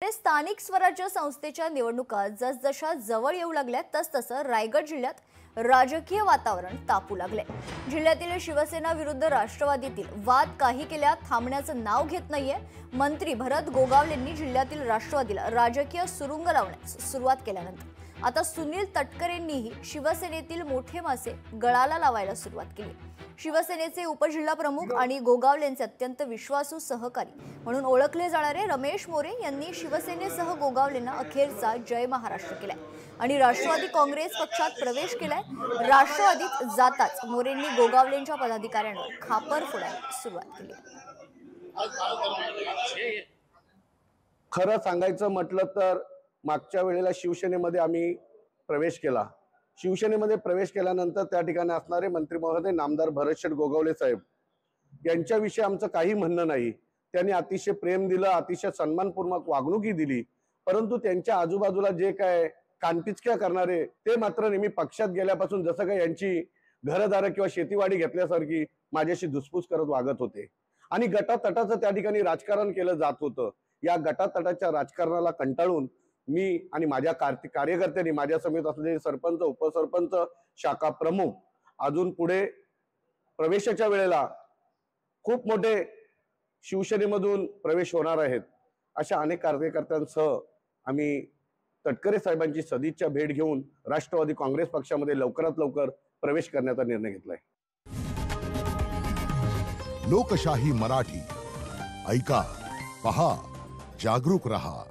वाटते स्थानिक स्वराज्य संस्थेच्या निवडणुका जसजशा जवळ येऊ लागल्या तसतसं रायगड जिल्ह्यात राजकीय वातावरण तापू लागले। जिल्ह्यातील शिवसेना विरुद्ध राष्ट्रवादीतील वाद काही केल्या थांबण्याचं नाव घेत नाहीये। मंत्री भरत गोगावलेंनी जिल्ह्यातील राष्ट्रवादीला राजकीय सुरुंग लावण्यास सुरुवात केल्यानंतर आता सुनील तटकरेंनीही शिवसेनेतील मोठे मासे गळाला लावायला सुरुवात केली। शिवसेनेचे उपजिल्हा प्रमुख आणि गोगावलेंचे अत्यंत विश्वासू सहकारी म्हणून ओळखले जाणारे रमेश मोरे यांनी शिवसेनेसह गोगावलेंना अखेरचा जय महाराष्ट्र केलाय आणि राष्ट्रवादी काँग्रेस पक्षात प्रवेश केलाय। राष्ट्रवादीत जाताच मोरेंनी गोगावलेंच्या पदाधिकाऱ्यांवर खापर फोडायला सुरुवात केली। खरं सांगायचं म्हटलं तर मागच्या वेळेला शिवसेनेमध्ये आम्ही प्रवेश केला। शिवसेनेमध्ये प्रवेश केल्यानंतर त्या ठिकाणी असणारे मंत्री महोदय नामदार भरत गोगावले साहेब यांच्याविषयी आमचं काही म्हणणं नाही। त्यांनी अतिशय प्रेम दिलं, अतिशय सन्मानपूर्वक वागणुकी दिली, परंतु त्यांच्या आजूबाजूला जे काय कानपिचक्या करणारे ते मात्र नेहमी पक्षात गेल्यापासून जसं काय यांची घरदारं किंवा शेतीवाडी घेतल्यासारखी माझ्याशी धुसफूस करत वागत होते आणि गटातटाचं त्या ठिकाणी राजकारण केलं जात होतं। या गटातटाच्या राजकारणाला कंटाळून मी आणि माझ्या कार्यकर्त्यांनी माझ्या समेत असलेले सरपंच, उपसरपंच, शाखा प्रमुख अजून पुढे प्रवेशाच्या वेळेला खूप मोठे शिवसेनेमधून प्रवेश होणार आहेत अशा अनेक कार्यकर्त्यांसह आम्ही तटकरे साहेबांची सदिच्छा भेट घेऊन राष्ट्रवादी काँग्रेस पक्षामध्ये लवकरात लवकर प्रवेश करण्याचा निर्णय घेतलाय। लोकशाही मराठी ऐका, पहा, जागरूक रहा।